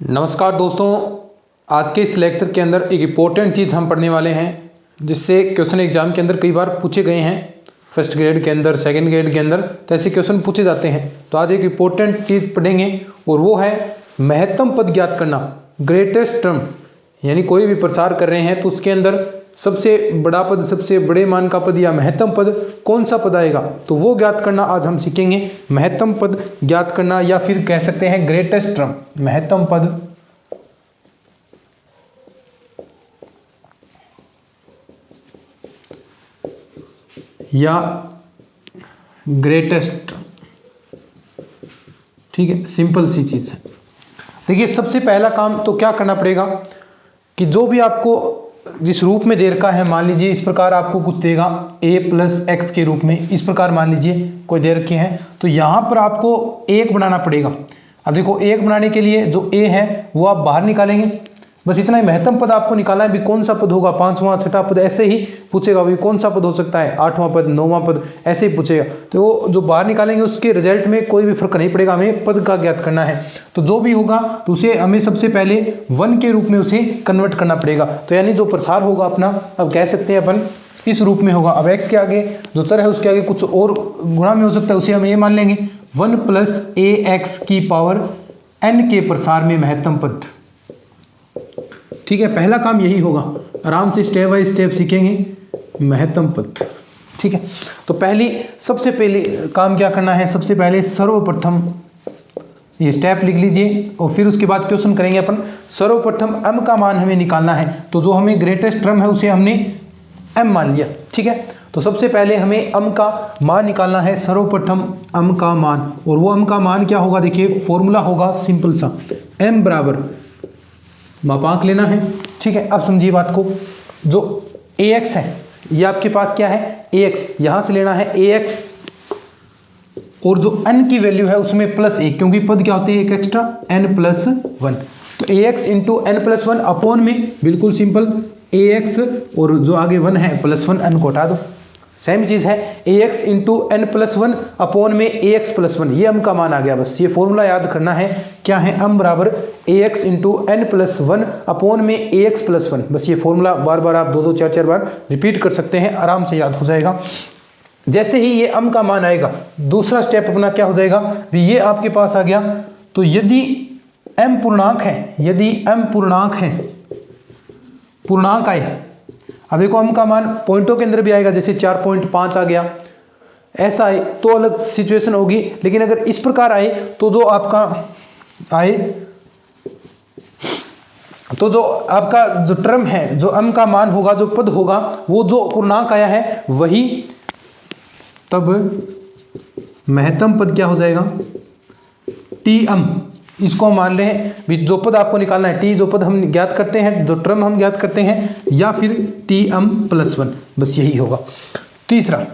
नमस्कार दोस्तों, आज के इस लेक्चर के अंदर एक इम्पोर्टेंट चीज़ हम पढ़ने वाले हैं जिससे क्वेश्चन एग्जाम के अंदर कई बार पूछे गए हैं। फर्स्ट ग्रेड के अंदर, सेकंड ग्रेड के अंदर तो ऐसे क्वेश्चन पूछे जाते हैं। तो आज एक इम्पोर्टेंट चीज़ पढ़ेंगे और वो है महत्तम पद ज्ञात करना, ग्रेटेस्ट टर्म। यानी कोई भी प्रसार कर रहे हैं तो उसके अंदर सबसे बड़ा पद, सबसे बड़े मान का पद या महत्तम पद कौन सा पद आएगा, तो वो ज्ञात करना आज हम सीखेंगे। महत्तम पद ज्ञात करना या फिर कह सकते हैं ग्रेटेस्ट टर्म, महत्तम पद या ग्रेटेस्ट। ठीक है, सिंपल सी चीज है। देखिए, सबसे पहला काम तो क्या करना पड़ेगा कि जो भी आपको जिस रूप में दे रखा है, मान लीजिए इस प्रकार आपको कुछ देगा a + x के रूप में, इस प्रकार मान लीजिए कोई दे रखे हैं, तो यहाँ पर आपको एक बनाना पड़ेगा। अब देखो, एक बनाने के लिए जो a है वो आप बाहर निकालेंगे, बस इतना ही। महत्तम पद आपको निकालना है, भी कौन सा पद होगा, 5वां 6वां पद, ऐसे ही पूछेगा भी कौन सा पद हो सकता है, 8वां पद 9वां पद, ऐसे ही पूछेगा। तो वो जो बाहर निकालेंगे उसके रिजल्ट में कोई भी फर्क नहीं पड़ेगा, हमें पद का ज्ञात करना है। तो जो भी होगा तो उसे हमें सबसे पहले 1 के रूप में उसे कन्वर्ट करना पड़ेगा। तो यानी जो प्रसार होगा अपना, अब कह सकते हैं अपन इस रूप में होगा। अब x के आगे जो चर है उसके आगे कुछ और गुणा में हो सकता है, उसे हम ये मान लेंगे 1 + ax⁻n के प्रसार में महत्तम पद। ठीक है, पहला काम यही होगा। आराम से स्टेप बाय स्टेप सीखेंगे महत्तम पद। ठीक है, तो सबसे पहले काम क्या करना है, सबसे पहले सर्वप्रथम ये स्टेप लिख लीजिए और फिर उसके बाद क्वेश्चन करेंगे अपन। सर्वप्रथम m का मान हमें निकालना है, तो जो हमें ग्रेटेस्ट टर्म है उसे हमने m मान लिया। ठीक है, तो सबसे पहले हमें m का मान निकालना है, सर्वप्रथम m का मान। और वो m का मान क्या होगा, देखिए फॉर्मूला होगा सिंपल सा, m बराबर मापांक लेना है। ठीक है, अब समझिए बात को। जो ax है ये आपके पास क्या है, ax, यहां से लेना है ax, और जो n की वैल्यू है उसमें +1, क्योंकि पद क्या होते हैं एक एक्स्ट्रा, n+1। तो ax × n+1 अपॉन में बिल्कुल सिंपल ax, और जो आगे 1 है +1, n को हटा दो। सेम चीज़ है, ax × n+1 अपॉन में ax+1, ये m का मान आ गया। बस ये फॉर्मूला याद करना है, क्या है, m बराबर ax × n+1 अपॉन में ax+1। बस ये फॉर्मूला बार बार आप 2-2 4-4 बार रिपीट कर सकते हैं, आराम से याद हो जाएगा। जैसे ही ये m का मान आएगा, दूसरा स्टेप अपना क्या हो जाएगा, भी ये आपके पास आ गया। तो यदि m पूर्णांक है, यदि m पूर्णांक है, पूर्णांक आए, अब देखो m का मान पॉइंटों के अंदर भी आएगा, जैसे 4.5 आ गया, ऐसा आए तो अलग सिचुएशन होगी। लेकिन अगर इस प्रकार आए तो जो आपका आए, तो जो आपका जो टर्म है, जो m का मान होगा, जो पद होगा, वो जो पूर्णांक आया है वही तब महत्तम पद क्या हो जाएगा, Tm। इसको हम मान रहे हैं भी जो पद आपको निकालना है, t जो पद हम ज्ञात करते हैं, जो टर्म हम ज्ञात करते हैं, या फिर Tm+1, बस यही होगा। तीसरा,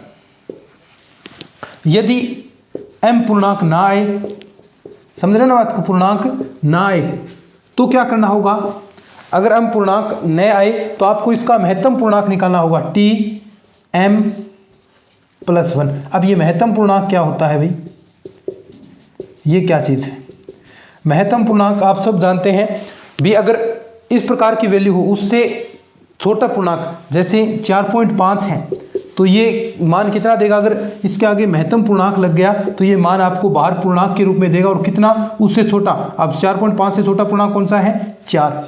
यदि m पूर्णांक ना आए, समझ रहे ना बात को, पूर्णांक ना आए तो क्या करना होगा। अगर m पूर्णांक न आए तो आपको इसका महत्तम पूर्णांक निकालना होगा, Tm+1। अब ये महत्तम पूर्णांक क्या होता है भाई, ये क्या चीज़ है, महत्तम पूर्णांक आप सब जानते हैं भी। अगर इस प्रकार की वैल्यू हो, उससे छोटा पूर्णांक, जैसे 4.5 है, तो ये मान कितना देगा, अगर इसके आगे महत्तम पूर्णांक लग गया तो ये मान आपको बाहर पूर्णांक के रूप में देगा, और कितना, उससे छोटा। अब 4.5 से छोटा पूर्णांक कौन सा है, 4।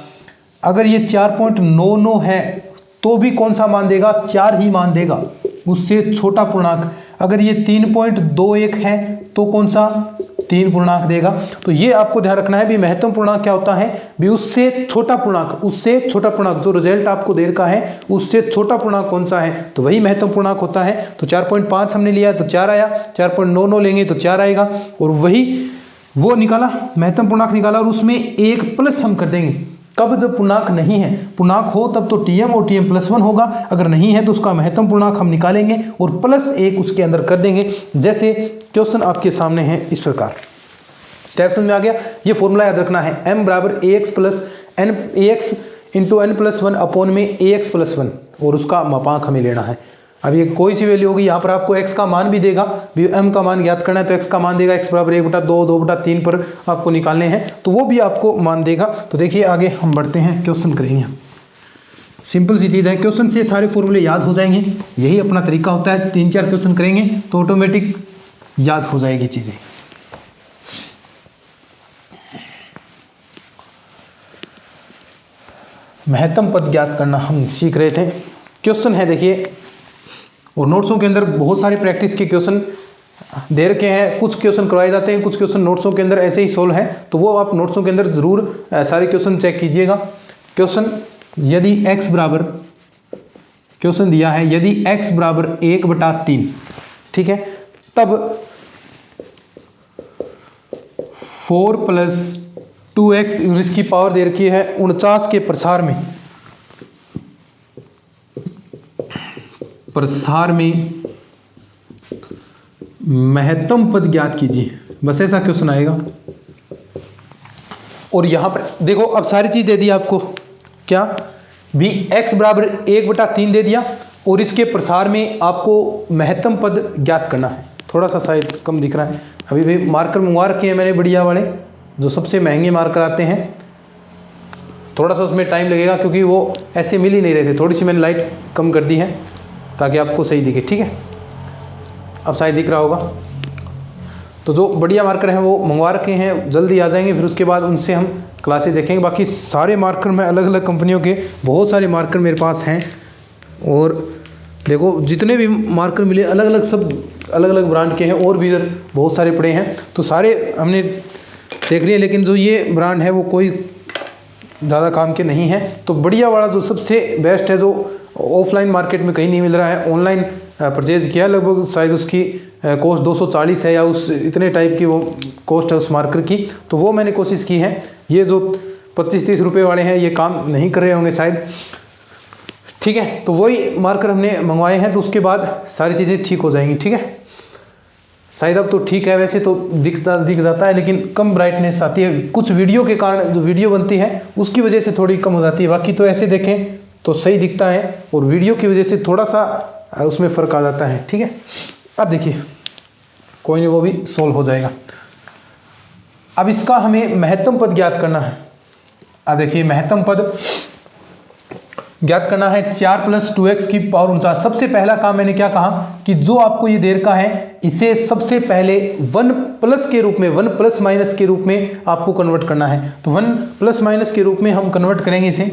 अगर ये 4.99 है तो भी कौन सा मान देगा, 4 ही मान देगा, उससे छोटा पूर्णांक। अगर ये 3.21 है तो कौन सा, 3 पूर्णांक देगा। तो ये आपको ध्यान रखना है भी, महत्तम पूर्णांक क्या होता है भी, उससे छोटा पूर्णांक, उससे छोटा पूर्णांक, जो रिजल्ट आपको दे रखा है उससे छोटा पूर्णांक कौन सा है, तो वही महत्तम पूर्णांक होता है। तो 4.5 हमने लिया तो 4 आया, 4.99 लेंगे तो 4 आएगा, और वही वो निकाला, महत्तम पूर्णांक निकाला, और उसमें एक प्लस हम कर देंगे। कब, जब पूर्णांक नहीं है, पूर्णांक हो तब तो Tm और Tm+1 होगा, अगर नहीं है तो उसका महत्तम पूर्णांक हम निकालेंगे और +1 उसके अंदर कर देंगे। जैसे क्वेश्चन आपके सामने है इस प्रकार। स्टेप समझ में आ गया। ये फॉर्मूला याद रखना है, m बराबर ax × n+1 अपॉन में ax+1, और उसका मापांक हमें लेना है। अब ये कोई सी वैल्यू होगी, यहाँ पर आपको x का मान भी देगा, m का मान ज्ञात करना है तो x का मान देगा, x बराबर 1/2 2/3 पर आपको निकालने हैं तो वो भी आपको मान देगा। तो देखिए आगे हम बढ़ते हैं, क्वेश्चन करेंगे। सिंपल सी चीज़ है, क्वेश्चन से सारे फॉर्मूले याद हो जाएंगे, यही अपना तरीका होता है। 3-4 क्वेश्चन करेंगे तो ऑटोमेटिक याद हो जाएगी चीज़ें। महत्तम पद ज्ञात करना हम सीख रहे थे। क्वेश्चन है देखिए, और नोट्सों के अंदर बहुत सारे प्रैक्टिस के क्वेश्चन दे रखे हैं, कुछ क्वेश्चन करवाए जाते हैं, कुछ क्वेश्चन नोट्सों के अंदर ऐसे ही सोल्व है, तो वो आप नोट्सों के अंदर जरूर सारे क्वेश्चन चेक कीजिएगा। क्वेश्चन यदि x बराबर, क्वेश्चन दिया है यदि x बराबर 1/3, ठीक है, तब 4 + 2x इसकी पावर दे रखी है 49 के प्रसार में महत्तम पद ज्ञात कीजिए, बस ऐसा क्वेश्चन आएगा। और यहां पर देखो अब सारी चीज दे दी आपको, क्या भी x बराबर 1/3 दे दिया और इसके प्रसार में आपको महत्तम पद ज्ञात करना है। थोड़ा सा शायद कम दिख रहा है, अभी भी मार्कर मंगवा रखे हैं मैंने बढ़िया वाले, जो सबसे महंगे मार्कर आते हैं। थोड़ा सा उसमें टाइम लगेगा क्योंकि वो ऐसे मिल ही नहीं रहे थे, थोड़ी सी मैंने लाइट कम कर दी है ताकि आपको सही दिखे, ठीक है, अब शायद दिख रहा होगा। तो जो बढ़िया मार्कर हैं वो मंगवा रखे हैं, जल्दी आ जाएंगे, फिर उसके बाद उनसे हम क्लासेस देखेंगे। बाकी सारे मार्कर मैं अलग अलग कंपनियों के बहुत सारे मार्कर मेरे पास हैं, और देखो जितने भी मार्कर मिले अलग अलग, सब अलग अलग ब्रांड के हैं, और भी इधर बहुत सारे पड़े हैं, तो सारे हमने देख लिए। लेकिन जो ये ब्रांड है वो कोई ज़्यादा काम के नहीं है, तो बढ़िया वाला जो सबसे बेस्ट है, जो ऑफलाइन मार्केट में कहीं नहीं मिल रहा है, ऑनलाइन परचेज किया, लगभग शायद उसकी कॉस्ट 240 है या उस इतने टाइप की वो कॉस्ट है उस मार्कर की, तो वो मैंने कोशिश की है। ये जो 25-30 रुपये वाले हैं ये काम नहीं कर रहे होंगे शायद, ठीक है, तो वही मार्कर हमने मंगवाए हैं, तो उसके बाद सारी चीज़ें ठीक हो जाएंगी, ठीक है। शायद अब तो ठीक है, वैसे तो दिख जाता है, लेकिन कम ब्राइटनेस आती है, कुछ वीडियो के कारण जो वीडियो बनती है उसकी वजह से थोड़ी कम हो जाती है, बाकी तो ऐसे देखें तो सही दिखता है, और वीडियो की वजह से थोड़ा सा उसमें फ़र्क आ जाता है, ठीक है। अब देखिए कोई नहीं, वो भी सोल्व हो जाएगा। अब इसका हमें महत्तम पद ज्ञात करना है। अब देखिए महत्तम पद ज्ञात करना है 4 + 2x की पावर 49। सबसे पहला काम मैंने क्या कहा कि जो आपको ये दे रखा है इसे सबसे पहले 1 प्लस के रूप में, 1 प्लस माइनस के रूप में आपको कन्वर्ट करना है। तो 1 प्लस माइनस के रूप में हम कन्वर्ट करेंगे इसे।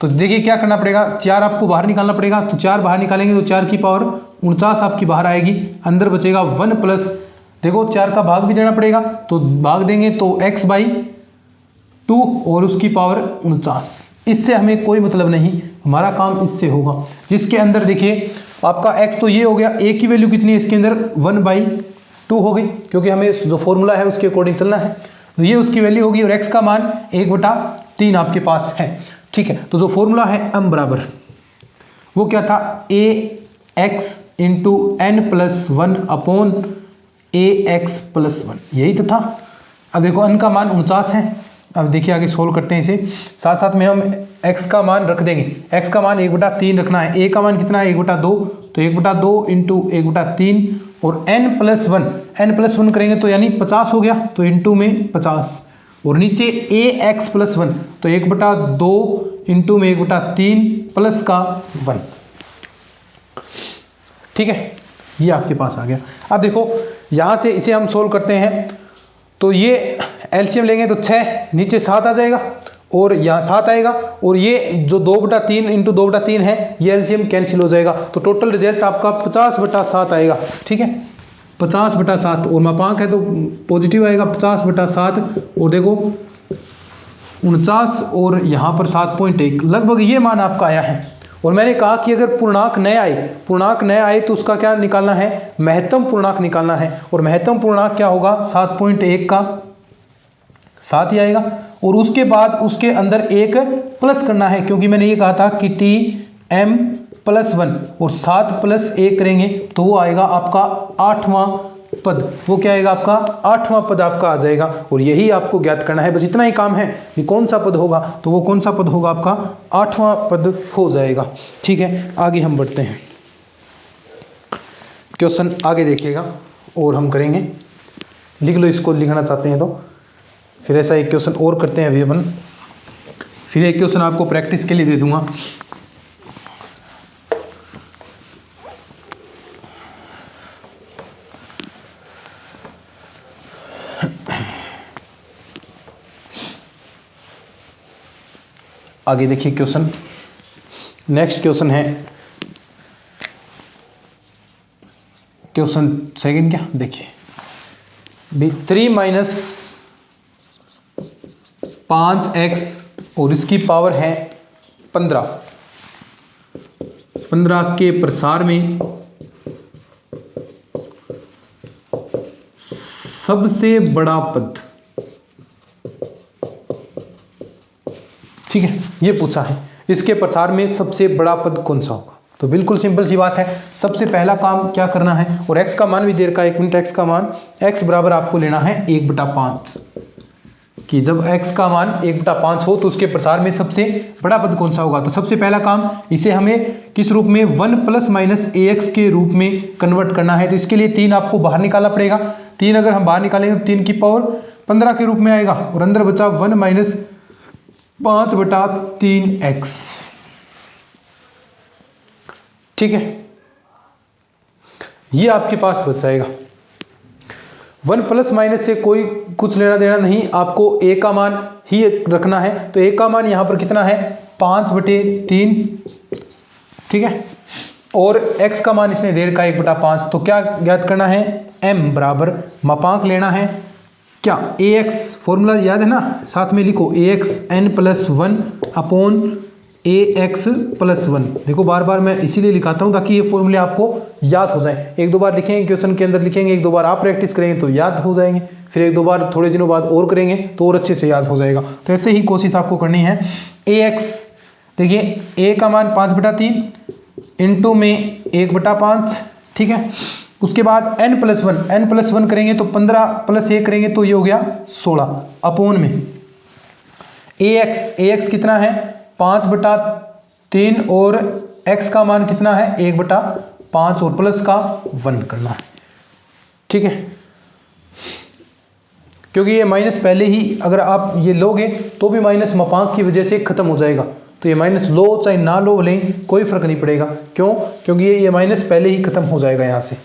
तो देखिए क्या करना पड़ेगा, 4 आपको बाहर निकालना पड़ेगा, तो 4 बाहर निकालेंगे तो 4 की पावर 49 आपकी बाहर आएगी, अंदर बचेगा 1 प्लस, देखो 4 का भाग भी देना पड़ेगा, तो भाग देंगे तो x/2 और उसकी पावर 49। इससे हमें कोई मतलब नहीं, हमारा काम इससे होगा, जिसके अंदर देखिए आपका x तो ये हो गया, a की वैल्यू कितनी है इसके अंदर 1/2 हो गई, क्योंकि हमें जो फॉर्मूला है उसके अकॉर्डिंग चलना है, तो ये उसकी वैल्यू होगी, और x का मान 1/3 आपके पास है, ठीक है। तो जो फॉर्मूला है m बराबर वो क्या था, ax × n+1 अपॉन ax+1, यही तो था। अब देखो n का मान 49 है, अब देखिए आगे सोल्व करते हैं इसे, साथ साथ में हम x का मान रख देंगे, x का मान 1/3 रखना है, a का मान कितना है 1/2, तो 1/2 × 1/3 और n+1 करेंगे तो यानी 50 हो गया, तो इंटू में 50, और नीचे ax+1 तो 1/2 इंटू में 1/3 प्लस का 1, ठीक है, ये आपके पास आ गया। अब देखो यहाँ से इसे हम सोल्व करते हैं, तो ये एलसीएम लेंगे तो 6 नीचे 7 आ जाएगा, और यहाँ 7 आएगा, और ये जो 2/3 × 2/3 है ये एलसीएम कैंसिल हो जाएगा, तो टोटल रिजल्ट आपका 50/7 आएगा, ठीक है, 50/7, और मापांक है तो पॉजिटिव आएगा 50/7, और देखो 49 और यहाँ पर 7.1, लगभग ये मान आपका आया है। और मैंने कहा कि अगर पूर्णांक न आए तो उसका क्या निकालना है, महत्तम पूर्णांक निकालना है, और महत्तम पूर्णांक क्या होगा 7.1 का 7 ही आएगा, और उसके बाद उसके अंदर एक प्लस करना है, क्योंकि मैंने ये कहा था कि Tm+1 और 7 + 1 करेंगे तो वो आएगा आपका 8वां पद, वो क्या आएगा आपका 8वां पद आपका आ जाएगा, और यही आपको ज्ञात करना है, बस इतना ही काम है कि कौन सा पद होगा, तो वो कौन सा पद होगा आपका 8वां पद हो जाएगा, ठीक है। आगे हम बढ़ते हैं। क्वेश्चन आगे देखिएगा और हम करेंगे। लिख लो इसको, लिखना चाहते हैं तो फिर ऐसा एक क्वेश्चन और करते हैं अभी अपन। फिर एक क्वेश्चन आपको प्रैक्टिस के लिए दे दूंगा। आगे देखिए क्वेश्चन, नेक्स्ट क्वेश्चन है क्वेश्चन सेकंड। क्या देखिए, 3 माइनस 5x और इसकी पावर है 15 के प्रसार में सबसे बड़ा पद, ठीक है, ये पूछा है। इसके प्रसार में सबसे बड़ा पद कौन सा होगा? तो बिल्कुल सिंपल सी बात है, सबसे पहला काम क्या करना है, और x का मान भी दे रखा है, 1 मिनट, x का मान x बराबर आपको लेना है 1/5, कि जब x का मान 1/5 हो तो उसके प्रसार में सबसे बड़ा पद कौन सा होगा। तो सबसे पहला काम, इसे हमें किस रूप में, 1 ± ax के रूप में कन्वर्ट करना है। तो इसके लिए 3 आपको बाहर निकालना पड़ेगा। 3 अगर हम बाहर निकालेंगे तो 3 की पावर 15 के रूप में आएगा, और अंदर बचा 1 − 5/3x, ठीक है, ये आपके पास बच जाएगा। 1 प्लस माइनस से कोई कुछ लेना देना नहीं, आपको a का मान ही रखना है। तो a का मान यहां पर कितना है, 5/3, ठीक है, और x का मान इसने दे रखा है 1/5। तो क्या ज्ञात करना है, m बराबर मापांक लेना है क्या, ax, फॉर्मूला याद है ना, साथ में लिखो, ax n+1 ax + 1। देखो बार बार मैं इसीलिए लिखाता हूँ ताकि ये फॉर्मूले आपको याद हो जाए। 1-2 बार लिखेंगे, क्वेश्चन के अंदर लिखेंगे, 1-2 बार आप प्रैक्टिस करेंगे तो याद हो जाएंगे, फिर 1-2 बार थोड़े दिनों बाद और करेंगे तो और अच्छे से याद हो जाएगा। तो ऐसे ही कोशिश आपको करनी है। ax, देखिए a का मान 5/3 इंटू में 1/5, ठीक है। उसके बाद n+1 करेंगे तो 15 + 1 करेंगे तो ये हो गया 16 अपोन में ax कितना है, 5/3, और x का मान कितना है, 1/5, और प्लस का 1 करना है, ठीक है, क्योंकि ये माइनस पहले ही अगर आप ये लोगे तो भी माइनस मापांक की वजह से खत्म हो जाएगा। तो ये माइनस लो चाहे ना लो लें कोई फर्क नहीं पड़ेगा, क्यों, क्योंकि ये माइनस पहले ही खत्म हो जाएगा यहाँ से,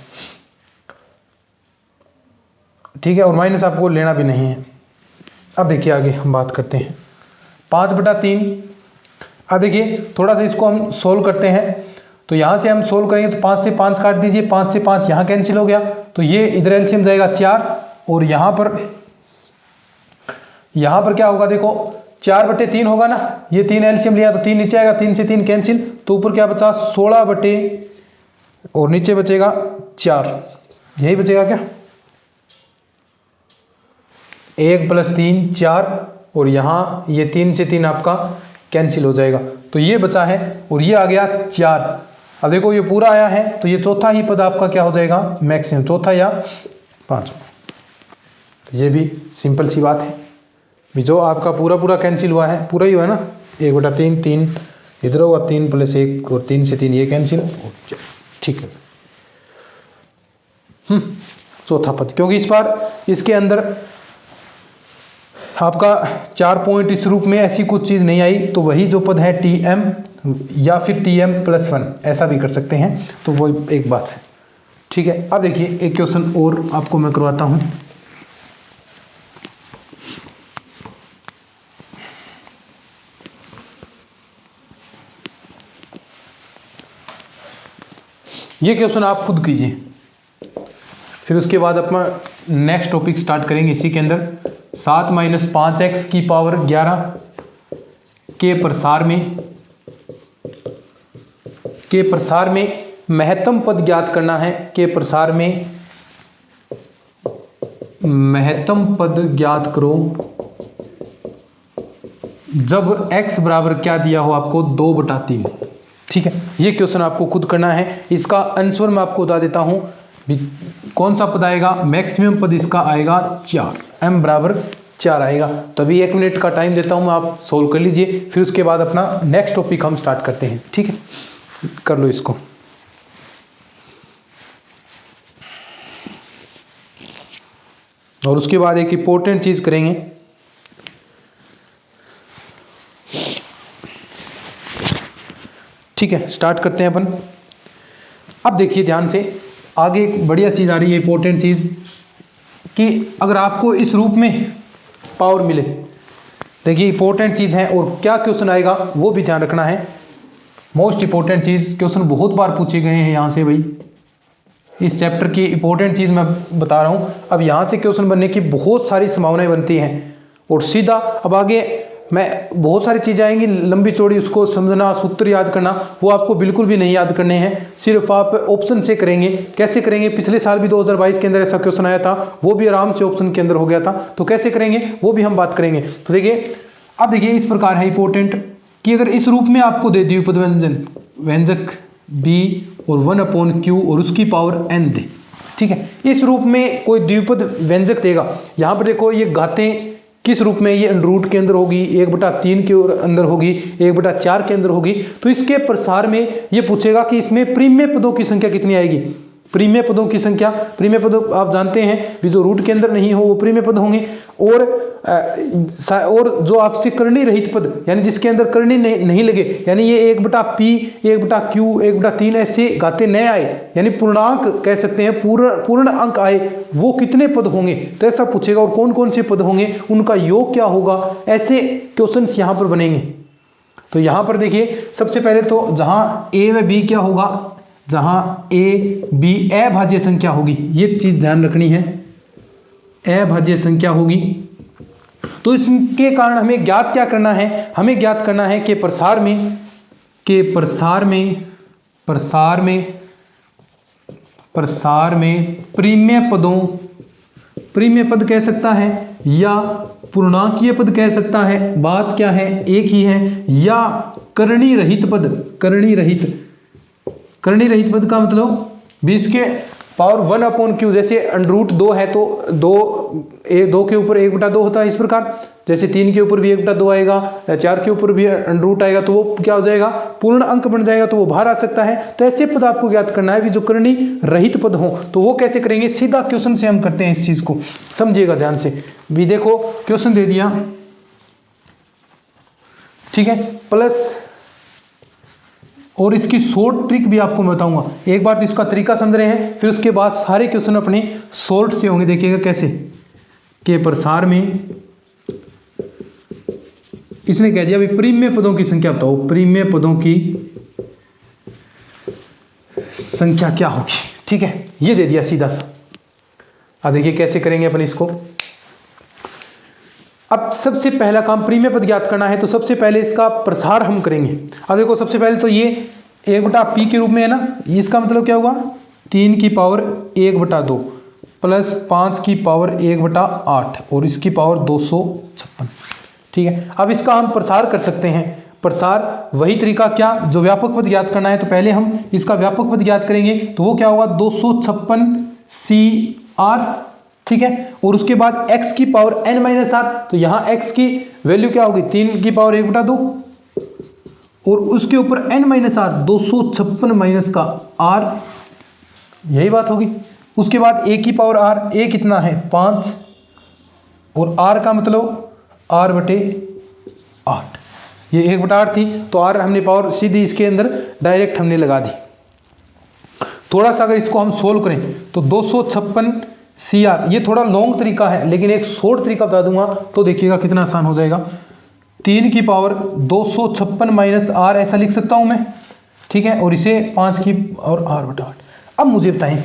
ठीक है, और माइनस आपको लेना भी नहीं है। अब देखिए आगे हम बात करते हैं 5/3। अब देखिए थोड़ा सा इसको हम सोल्व करते हैं। तो यहाँ से हम सोल्व करेंगे तो 5 से 5 काट दीजिए, 5 से 5 यहाँ कैंसिल हो गया, तो ये इधर एलसीएम जाएगा 4, और यहाँ पर क्या होगा, देखो 4/3 होगा ना, ये 3 एलसीएम लिया तो 3 नीचे आएगा, 3 से 3 कैंसिल, तो ऊपर क्या बचा 16 और नीचे बचेगा 4, यही बचेगा क्या, 1 + 3 4, और यहाँ ये 3 से 3 आपका कैंसिल हो जाएगा, तो ये बचा है, और ये आ गया 4। अब देखो ये पूरा आया है तो ये चौथा ही पद आपका क्या हो जाएगा, मैक्सिमम, चौथा या पांचवा। तो ये भी सिंपल सी बात है, जो आपका पूरा कैंसिल हुआ है, पूरा ही हुआ है ना, 1/3, 3 इधर होगा, 3 + 1 और 3 से 3 ये कैंसिल, ठीक है, चौथा पद, क्योंकि इस बार इसके अंदर आपका 4 पॉइंट इस रूप में ऐसी कुछ चीज़ नहीं आई, तो वही जो पद है tm या फिर tm+1 ऐसा भी कर सकते हैं, तो वो एक बात है, ठीक है। अब देखिए एक क्वेश्चन और आपको मैं करवाता हूं। ये क्वेश्चन आप खुद कीजिए, फिर उसके बाद अपना नेक्स्ट टॉपिक स्टार्ट करेंगे इसी के अंदर। 7 - 5x की पावर 11 के प्रसार में महत्तम पद ज्ञात करना है, के प्रसार में महत्तम पद ज्ञात करो जब x बराबर क्या दिया हो आपको, 2/3, ठीक है। ये क्वेश्चन आपको खुद करना है। इसका आंसर मैं आपको बता देता हूं, कौन सा पद आएगा, मैक्सिमम पद इसका आएगा 4, m बराबर 4 आएगा। तो अभी 1 मिनट का टाइम देता हूं मैं, आप सोल्व कर लीजिए, फिर उसके बाद अपना नेक्स्ट टॉपिक हम स्टार्ट करते हैं, ठीक है। कर लो इसको। और उसके बाद एक इंपॉर्टेंट चीज़ करेंगे, ठीक है, स्टार्ट करते हैं अपन। अब देखिए ध्यान से, आगे एक बढ़िया चीज़ आ रही है, इंपॉर्टेंट चीज़, कि अगर आपको इस रूप में पावर मिले, देखिए इंपॉर्टेंट चीज़ है, और क्या क्वेश्चन आएगा वो भी ध्यान रखना है। मोस्ट इंपॉर्टेंट चीज़, क्वेश्चन बहुत बार पूछे गए हैं यहाँ से भाई, इस चैप्टर की इंपॉर्टेंट चीज़ मैं बता रहा हूँ। अब यहाँ से क्वेश्चन बनने की बहुत सारी संभावनाएं बनती हैं, और सीधा अब आगे मैं बहुत सारी चीज़ें आएंगी लंबी चौड़ी, उसको समझना, सूत्र याद करना, वो आपको बिल्कुल भी नहीं याद करने हैं, सिर्फ आप ऑप्शन से करेंगे। कैसे करेंगे, पिछले साल भी 2022 के अंदर ऐसा क्वेश्चन आया था, वो भी आराम से ऑप्शन के अंदर हो गया था, तो कैसे करेंगे वो भी हम बात करेंगे। तो देखिए, अब देखिए इस प्रकार है इंपॉर्टेंट, कि अगर इस रूप में आपको दे द्विपद व्यंजक b और 1/q और उसकी पावर n दे, ठीक है, इस रूप में कोई द्विपद व्यंजक देगा। यहाँ पर देखो ये घातें किस रूप में, ये अंडर के अंदर होगी, 1/3 के अंदर होगी, 1/4 के अंदर होगी। तो इसके प्रसार में ये पूछेगा कि इसमें प्रीमेय पदों की संख्या कितनी आएगी। प्रीमेय पदों की संख्या, प्रीमेय पद आप जानते हैं भी, जो रूट के अंदर नहीं हो वो प्रीमेय पद होंगे, और जो आपसे कर्णी रहित पद, यानी जिसके अंदर कर्णी नहीं लगे, यानी ये 1/p, 1/q, 1/3 ऐसे घाते नए आए, यानी पूर्णांक कह सकते हैं, पूर्ण अंक आए, वो कितने पद होंगे, तो ऐसा पूछेगा। और कौन कौन से पद होंगे, उनका योग क्या होगा, ऐसे क्वेश्चंस यहाँ पर बनेंगे। तो यहाँ पर देखिए, सबसे पहले तो जहाँ a व b क्या होगा, जहाँ a b अभाज्य संख्या होगी, ये चीज ध्यान रखनी है, अभाज्य संख्या होगी। तो इसके कारण हमें ज्ञात क्या करना है, हमें ज्ञात करना है कि प्रसार में प्रीमेय पद कह सकता है या पूर्णांकीय पद कह सकता है, बात क्या है एक ही है, या कर्णी रहित पद का मतलब भी इसके पावर 1/q, जैसे √2 है तो 2 के ऊपर 1/2 होता है, इस प्रकार जैसे 3 के ऊपर भी 1/2 आएगा, 4 के ऊपर भी √ आएगा, तो वो क्या हो जाएगा, पूर्ण अंक बन जाएगा, तो वो बाहर आ सकता है। तो ऐसे पद आपको ज्ञात करना है भी जो कर्णी रहित पद हो। तो वो कैसे करेंगे, सीधा क्वेश्चन से हम करते हैं, इस चीज को समझिएगा ध्यान से भी। देखो क्वेश्चन दे दिया, ठीक है, प्लस, और इसकी शॉर्ट ट्रिक भी आपको मैं बताऊंगा। एक बार तो इसका तरीका समझ रहे हैं, फिर उसके बाद सारे क्वेश्चन अपने शॉर्ट से होंगे। देखिएगा कैसे, के प्रसार में इसने कह दिया भाई प्रीमेय पदों की संख्या बताओ, प्रीमेय पदों की संख्या क्या होगी, ठीक है, ये दे दिया सीधा सा। अब देखिए कैसे करेंगे अपन इसको। अब सबसे पहला काम प्रीमेय पद ज्ञात करना है, तो सबसे पहले इसका प्रसार हम करेंगे। अब देखो सबसे पहले तो ये 1/p के रूप में है ना, इसका मतलब क्या हुआ, 3 की पावर 1/2 प्लस 5 की पावर 1/8 और इसकी पावर 256, ठीक है। अब इसका हम प्रसार कर सकते हैं। प्रसार वही तरीका क्या, जो व्यापक पद ज्ञात करना है, तो पहले हम इसका व्यापक पद ज्ञात करेंगे, तो वो क्या होगा 256 CR, ठीक है। और उसके बाद x की पावर n-r, तो यहाँ x की वैल्यू क्या होगी 3 की पावर 1/2 और उसके ऊपर n-r 256 माइनस का r, यही बात होगी। उसके बाद a की पावर r, a कितना है 5 और r का मतलब r/8, ये 1/8 थी, तो r हमने पावर सीधी इसके अंदर डायरेक्ट हमने लगा दी। थोड़ा सा अगर इसको हम सोल्व करें तो 256 CR, ये थोड़ा लॉन्ग तरीका है, लेकिन एक शॉर्ट तरीका बता दूंगा तो देखिएगा कितना आसान हो जाएगा। 3 की पावर 256 माइनस r ऐसा लिख सकता हूं मैं, ठीक है, और इसे 5 की और r/8। अब मुझे बताएं,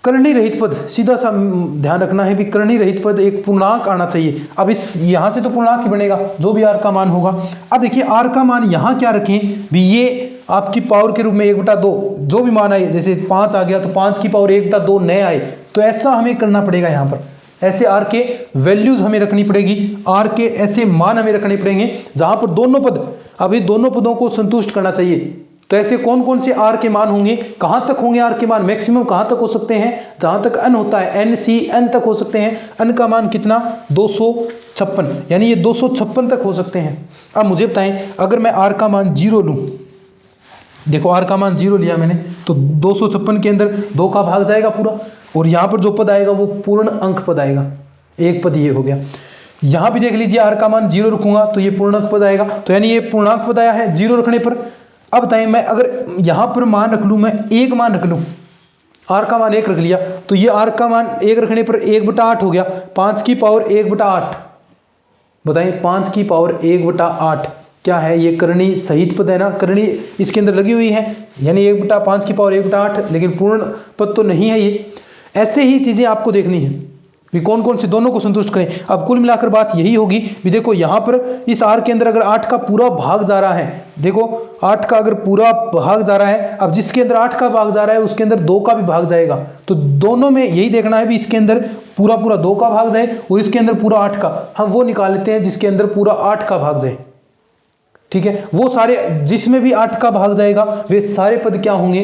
कर्णी रहित पद, सीधा सा ध्यान रखना है भी, कर्णी रहित पद एक पूर्णांक आना चाहिए। अब इस यहां से तो पूर्णांक ही बनेगा, जो भी r का मान होगा। अब देखिए r का मान यहां क्या रखें भी, ये आपकी पावर के रूप में 1/2 जो भी मान आए, जैसे 5 आ गया तो 5 की पावर 1/2 नए आए, तो ऐसा हमें करना पड़ेगा। यहाँ पर ऐसे r के वैल्यूज हमें रखनी पड़ेगी, r के ऐसे मान हमें रखने पड़ेंगे जहां पर दोनों पद, अब ये दोनों पदों को संतुष्ट करना चाहिए। तो ऐसे कौन कौन से r के मान होंगे, कहां तक होंगे r के मान, मैक्सिमम कहां तक हो सकते हैं, जहां तक n होता है n तक हो सकते हैं। n का मान कितना 256, यानी ये 256 तक हो सकते हैं। अब मुझे बताएं, अगर मैं r का मान 0 लूं, देखो आर का मान 0 लिया मैंने, तो 256 के अंदर 2 का भाग जाएगा पूरा, और यहाँ पर जो पद आएगा वो पूर्ण अंक पद आएगा, एक पद ये हो गया। यहाँ भी देख लीजिए आर का मान 0 रखूंगा तो ये पूर्णांक पद आएगा, तो यानी ये पूर्णांक पद आया है 0 रखने पर। अब बताइए मैं अगर यहाँ पर मान रख लूँ, मैं एक मान रख लूँ, आर का मान 1 रख लिया, तो ये आर का मान 1 रखने पर 1/8 हो गया, 5 की पावर 1/8। बताइए 5 की पावर 1/8 क्या है, ये करणी सहित पद है ना, करणी इसके अंदर लगी हुई है, यानी 1/5 की पावर 1/8, लेकिन पूर्ण पद तो नहीं है ये। ऐसे ही चीज़ें आपको देखनी है भी कौन कौन से दोनों को संतुष्ट करें। अब कुल मिलाकर बात यही होगी भी देखो यहाँ पर इस आर के अंदर अगर 8 का पूरा भाग जा रहा है, देखो 8 का अगर पूरा भाग जा रहा है, अब जिसके अंदर 8 का भाग जा रहा है उसके अंदर 2 का भी भाग जाएगा, तो दोनों में यही देखना है भी इसके अंदर पूरा 2 का भाग जाए और इसके अंदर पूरा 8 का, हम वो निकाल लेते हैं जिसके अंदर पूरा 8 का भाग जाए। ठीक है, वो सारे जिसमें भी 8 का भाग जाएगा वे सारे पद क्या होंगे,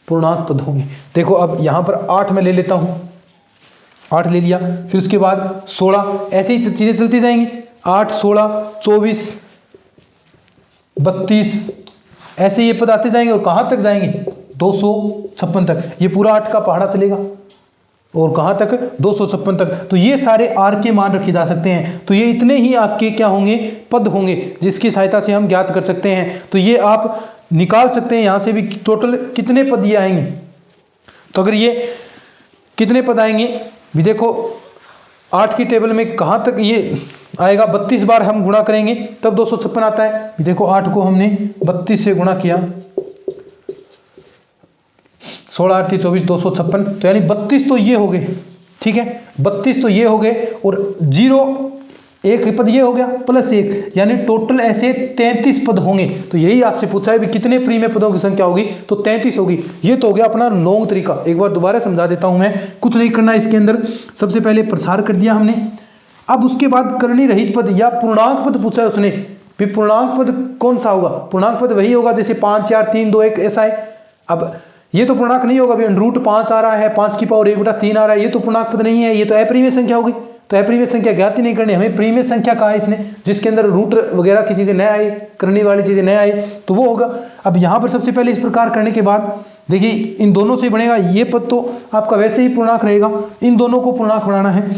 पूर्णांक पद होंगे। देखो अब यहाँ पर 8 में ले लेता हूँ, 8 ले लिया, फिर उसके बाद 16, ऐसे ही चीजें चलती जाएंगी, 8, 16, 24, 32, ऐसे ये पद आते जाएंगे और कहाँ तक जाएंगे, 256 तक, ये पूरा 8 का पहाड़ा चलेगा और कहाँ तक, 256 तक। तो ये सारे आर के मान रखे जा सकते हैं, तो ये इतने ही आपके क्या होंगे, पद होंगे, जिसकी सहायता से हम ज्ञात कर सकते हैं। तो ये आप निकाल सकते हैं यहाँ से भी टोटल कितने पद ये आएंगे। तो अगर ये कितने पद आएंगे भी देखो 8 की टेबल में कहाँ तक ये आएगा, 32 बार हम गुणा करेंगे तब 256 आता है। देखो 8 को हमने 32 से गुणा किया, 16, 8, 24, 256, तो यानी 32 तो ये हो गए। ठीक है, 32 तो ये हो गए और 0 एक पद ये हो गया प्लस 1, यानी टोटल ऐसे 33 पद होंगे। तो यही आपसे पूछा है भी कितने प्रीमेय पदों की संख्या होगी, तो 33 होगी। ये तो हो गया अपना लॉन्ग तरीका। एक बार दोबारा समझा देता हूं मैं, कुछ नहीं करना इसके अंदर, सबसे पहले प्रसार कर दिया हमने, अब उसके बाद करणी रहित पद या पूर्णांक पद पूछा है उसने, भी पूर्णांक पद कौन सा होगा, पूर्णांक पद वही होगा जैसे 5, 4, 3, 2, 1 ऐसा है। अब ये तो पूर्णांक नहीं होगा, √5 आ रहा है, 5 की पावर 1/3 आ रहा है, ये तो पूर्णांक पद नहीं है, ये तो अप्रिमेय संख्या होगी। तो अप्रिमेय संख्या ज्ञात ही नहीं करनी, हमें प्रीमेय संख्या कहा है इसने, जिसके अंदर रूट वगैरह की चीजें न आए, करने वाली चीजें न आए, तो वो होगा। अब यहाँ पर सबसे पहले इस प्रकार करने के बाद देखिए इन दोनों से बनेगा, ये पद तो आपका वैसे ही पूर्णांक रहेगा, इन दोनों को पूर्णांक बनाना है।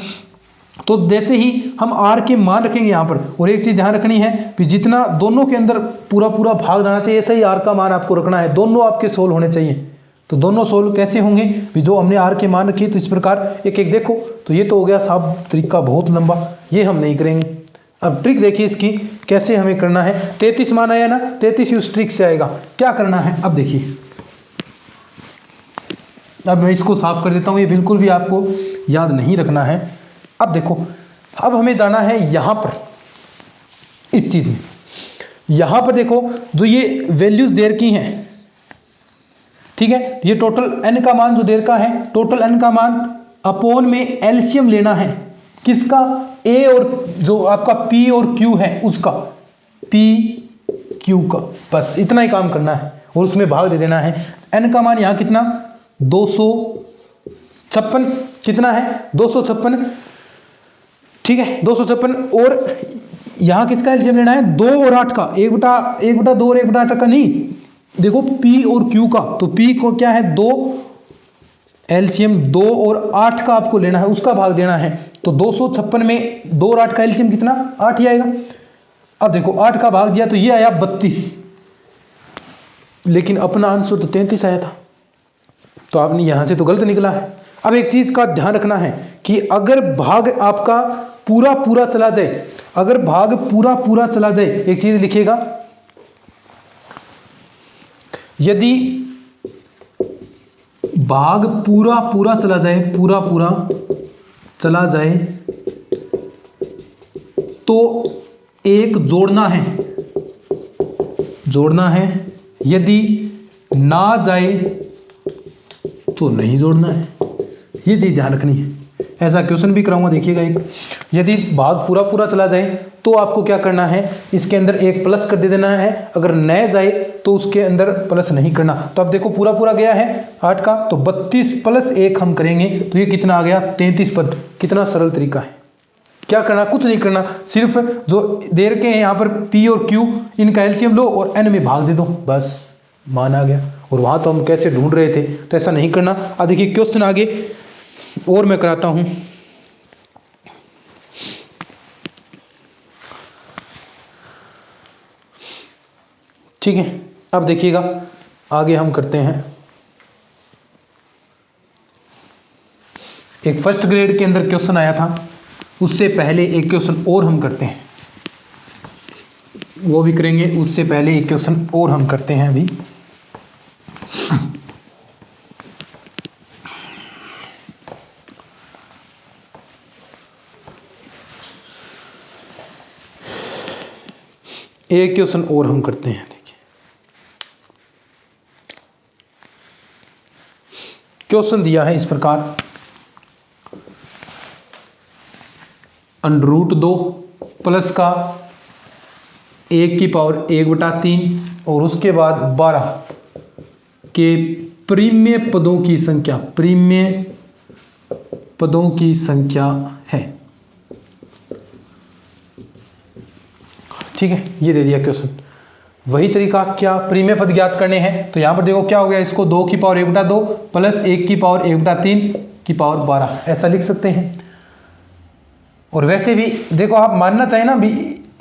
तो जैसे ही हम आर के मान रखेंगे यहाँ पर, और एक चीज ध्यान रखनी है कि जितना दोनों के अंदर पूरा भाग जाना चाहिए, ऐसा ही आर का मान आपको रखना है, दोनों आपके सोल्व होने चाहिए। तो दोनों सोल्व कैसे होंगे भी, जो हमने आर के मान रखे तो इस प्रकार एक एक देखो, तो ये तो हो गया साहब तरीका बहुत लंबा, ये हम नहीं करेंगे। अब ट्रिक देखिए इसकी कैसे हमें करना है। 33 मान आया ना, 33 उस ट्रिक से आएगा। क्या करना है अब देखिए, अब मैं इसको साफ कर देता हूँ, ये बिल्कुल भी आपको याद नहीं रखना है। अब देखो, अब हमें जाना है यहाँ पर इस चीज में, यहाँ पर देखो जो ये वैल्यूज दे रखी हैं, ठीक है, ये टोटल n का मान जो दे रखा है, टोटल n का मान अपॉन में एलसीएम लेना है, किसका, a और जो आपका p और q है उसका, p q का, बस इतना ही काम करना है और उसमें भाग दे देना है। n का मान यहाँ कितना, 256, कितना है 256, ठीक है 256, और यहाँ किसका एलसीएम लेना है, 2 और 8 का, 1/2 और 1/8 का नहीं, देखो P और Q का, तो P को क्या है 2, एलसीएम 2 और 8 का आपको लेना है, उसका भाग देना है। तो 256 में 2 और 8 का एलसीएम कितना, 8 ही आएगा। अब देखो 8 का भाग दिया तो ये आया 32, लेकिन अपना आंसर तो 33 आया था, तो आपने यहां से तो गलत निकला है। अब एक चीज का ध्यान रखना है कि अगर भाग आपका पूरा चला जाए, अगर भाग पूरा चला जाए, एक चीज लिखिएगा, यदि भाग पूरा चला जाए, पूरा चला जाए तो एक जोड़ना है, यदि ना जाए तो नहीं जोड़ना है, ये चीज ध्यान रखनी है। ऐसा क्वेश्चन भी कराऊंगा, देखिएगा एक, यदि भाग पूरा चला जाए तो आपको क्या करना है, इसके अंदर एक प्लस कर दे देना है, अगर न जाए तो उसके अंदर प्लस नहीं करना। तो अब देखो पूरा गया है 8 का, तो 32 + 1 हम करेंगे तो ये कितना आ गया, 33 पद। कितना सरल तरीका है, क्या करना, कुछ नहीं करना, सिर्फ जो दे रखे हैं यहाँ पर P और Q, इनका एलसीएम लो और n में भाग दे दो, बस मान आ गया। और वहाँ तो हम कैसे ढूंढ रहे थे, तो ऐसा नहीं करना। अब देखिए क्वेश्चन आगे और मैं कराता हूँ। ठीक है, अब देखिएगा आगे हम करते हैं एक फर्स्ट ग्रेड के अंदर क्वेश्चन आया था, उससे पहले एक क्वेश्चन और हम करते हैं, वो भी करेंगे। उससे पहले एक क्वेश्चन और हम करते हैं अभी। एक क्वेश्चन और हम करते हैं। देखिए क्वेश्चन दिया है इस प्रकार, √2 प्लस का 1 की पावर 1/3 और उसके बाद 12 के प्रीमेय पदों की संख्या, प्रीमेय पदों की संख्या है। ठीक है, ये दे दिया क्वेश्चन। वही तरीका क्या, प्रीमेय पद ज्ञात करने हैं। तो यहां पर देखो क्या हो गया, इसको 2 की पावर 1/2 प्लस 1 की पावर 1/3 की पावर 12 ऐसा लिख सकते हैं। और वैसे भी देखो आप मानना चाहें ना भी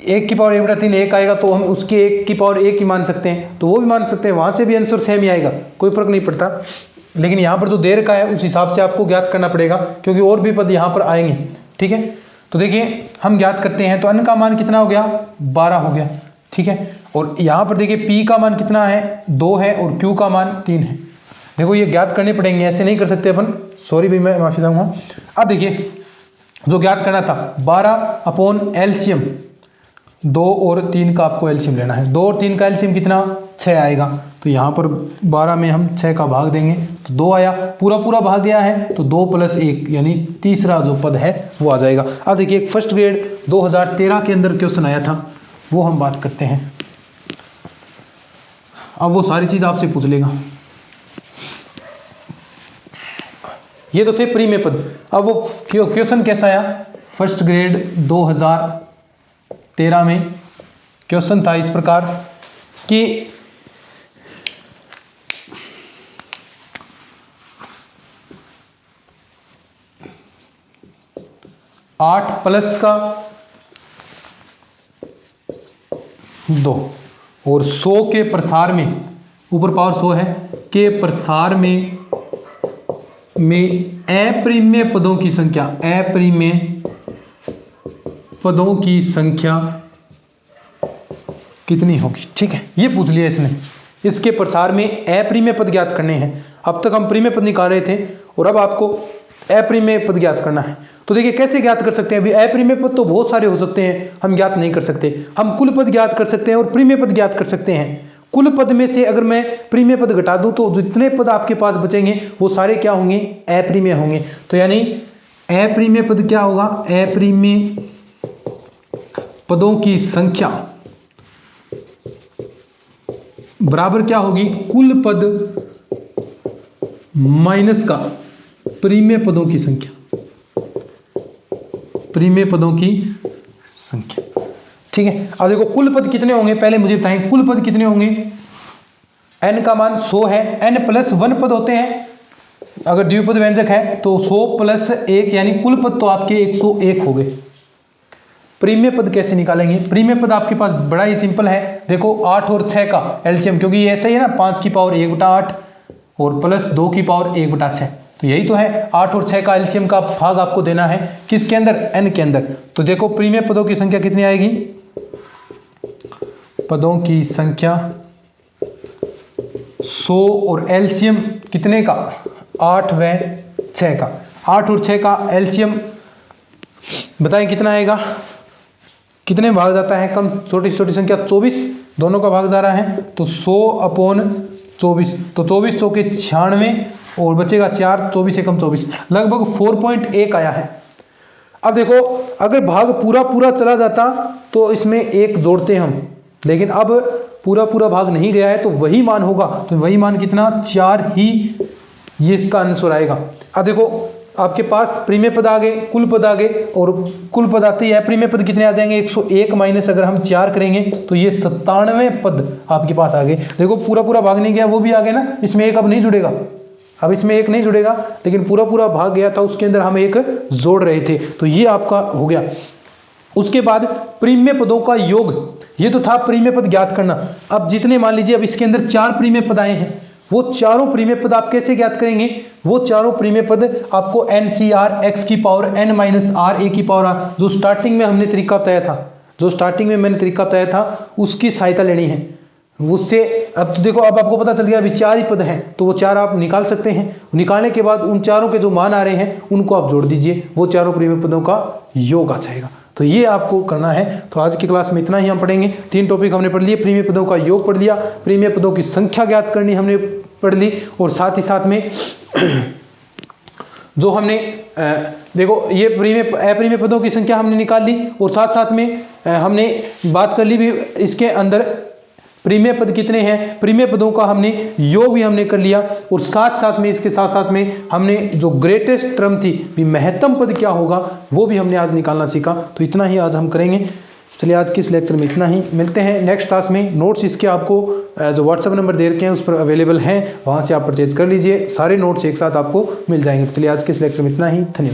1 की पावर 1/3 1 आएगा, तो हम उसके 1 की पावर 1 ही मान सकते हैं, तो वो भी मान सकते हैं, वहां से भी आंसर सेम ही आएगा, कोई फर्क नहीं पड़ता। लेकिन यहाँ पर जो दे रखा है उस हिसाब से आपको ज्ञात करना पड़ेगा, क्योंकि और भी पद यहाँ पर आएंगे। ठीक है, तो देखिए हम ज्ञात करते हैं। तो n का मान कितना हो गया, 12 हो गया। ठीक है, और यहाँ पर देखिए p का मान कितना है, 2 है, और q का मान 3 है। देखो ये ज्ञात करने पड़ेंगे, ऐसे नहीं कर सकते अपन, सॉरी भाई मैं माफी चाहूँगा। अब देखिए जो ज्ञात करना था 12 एलसीएम, 2 और 3 का आपको एलसीएम लेना है। 2 और 3 का एलसीएम कितना, 6 आएगा। तो यहाँ पर 12 में हम 6 का भाग देंगे तो 2 आया, पूरा पूरा भाग गया है, तो 2 + 1 यानी तीसरा जो पद है वो आ जाएगा। अब देखिए एक फर्स्ट ग्रेड 2013 के अंदर क्वेश्चन आया था, वो हम बात करते हैं। अब वो सारी चीज़ आपसे पूछ लेगा। ये तो थे प्रीमेय पद। अब वो क्वेश्चन कैसा आया, फर्स्ट ग्रेड 2013 में क्वेश्चन था इस प्रकार कि 8 प्लस का 2 और 100 के प्रसार में, ऊपर पावर 100 है, के प्रसार में अप्रीमेय पदों की संख्या, अप्रीमेय पदों की संख्या कितनी होगी। ठीक है, ये पूछ लिया इसने। इसके प्रसार में अप्रीमेय पद ज्ञात करने हैं। अब तक हम प्रीमेय पद निकाल रहे थे और अब आपको अप्रीमेय पद ज्ञात करना है। तो देखिए कैसे ज्ञात कर सकते हैं। अभी अप्रीमेय पद तो बहुत सारे हो सकते हैं, हम ज्ञात नहीं कर सकते। हम कुल पद ज्ञात कर सकते हैं और प्रीमेय पद ज्ञात कर सकते हैं। कुल पद में से अगर मैं प्रीमेय पद घटा दूं तो जितने पद आपके पास बचेंगे वो सारे क्या होंगे, अप्रीमेय होंगे। तो यानी अप्रीमेय पद क्या होगा, अप्रीमेय पदों की संख्या बराबर क्या होगी, कुल पद माइनस का प्रीमेय पदों की संख्या, प्रीमेय पदों की संख्या। ठीक है, अब देखो कुल पद कितने होंगे, पहले मुझे बताएं कुल पद कितने होंगे। n का मान 100 है, n + 1 पद होते हैं अगर द्विपद व्यंजक है, तो 100 + 1 यानी कुल पद तो आपके 101 हो गए। प्रीमेय पद कैसे निकालेंगे, प्रीमेय पद आपके पास बड़ा ही सिंपल है। देखो 8 और 6 का एलसीएम, क्योंकि ये ऐसा ही है ना, 5 की पावर 1/8 और प्लस 2 की पावर 1/6, तो यही तो है। 8 और 6 का एलसीएम का भाग आपको देना है किसके अंदर, n के अंदर। तो देखो प्रीमेय पदों की संख्या कितनी आएगी, पदों की संख्या 100 और एलसीएम कितने का, 8 व 6 का। 8 और 6 का एलसीएम बताएं कितना आएगा, कितने भाग जाता है, कम छोटी छोटी संख्या 24, दोनों का भाग जा रहा है, तो 100/24, तो 24 चौके 96 और बचेगा 4, 24 से कम 24, लगभग 4.1 आया है। अब देखो अगर भाग पूरा पूरा चला जाता तो इसमें 1 जोड़ते हम, लेकिन अब पूरा पूरा भाग नहीं गया है तो वही मान होगा। तो वही मान कितना, 4 ही ये इसका आंसर आएगा। अब देखो आपके पास प्रीमिय पद आ गए, कुल पद आ गए, और कुल पद आते ही है प्रीमिय पद कितने आ जाएंगे 101 माइनस अगर हम 4 करेंगे तो ये 97 पद आपके पास आ गए। देखो पूरा पूरा भाग नहीं गया, वो भी आ गया ना, इसमें एक अब नहीं जुड़ेगा, अब इसमें एक नहीं जुड़ेगा, लेकिन पूरा पूरा भाग गया था, उसके अंदर हम एक जोड़ रहे थे, तो ये आपका हो गया। उसके बाद प्रीमिय पदों का योग, ये तो था प्रीमिय पद ज्ञात करना। अब जितने मान लीजिए अब इसके अंदर 4 प्रीमिय पद आए हैं, वो चारों प्रीमिय पद आप कैसे ज्ञात करेंगे? वो चारों प्रीमिय पद आपको NCR x की power n minus r a की पावर r, जो स्टार्टिंग में हमने तरीका बताया था, जो स्टार्टिंग में मैंने तरीका बताया था, उसकी सहायता लेनी है उससे। अब तो देखो अब आपको पता चल गया अभी 4 ही पद हैं, तो वो 4 आप निकाल सकते हैं। निकालने के बाद उन चारों के जो मान आ रहे हैं उनको आप जोड़ दीजिए, वो चारों प्रीमिय पदों का योग आ जाएगा। तो ये आपको करना है। तो आज की क्लास में इतना ही हम पढ़ेंगे। 3 टॉपिक हमने पढ़ लिए, प्रीमिय पदों का योग पढ़ लिया, प्रीमिय पदों की संख्या ज्ञात करनी हमने पढ़ ली, और साथ ही साथ में जो हमने देखो ये अप्रीमिय पदों की संख्या हमने निकाल ली, और साथ साथ में हमने बात कर ली भी इसके अंदर प्रीमिय पद कितने हैं, प्रीमिय पदों का हमने योग भी हमने कर लिया, और साथ साथ में इसके साथ साथ में हमने जो ग्रेटेस्ट टर्म थी भी महत्तम पद क्या होगा वो भी हमने आज निकालना सीखा। तो इतना ही आज हम करेंगे। चलिए आज के इस लेक्चर में इतना ही, मिलते हैं नेक्स्ट क्लास में। नोट्स इसके आपको जो व्हाट्सएप नंबर दे रखे हैं उस पर अवेलेबल हैं, वहाँ से आप परचेज कर लीजिए, सारे नोट्स एक साथ आपको मिल जाएंगे। तो चलिए आज के इस लेक्चर में इतना ही, धन्यवाद।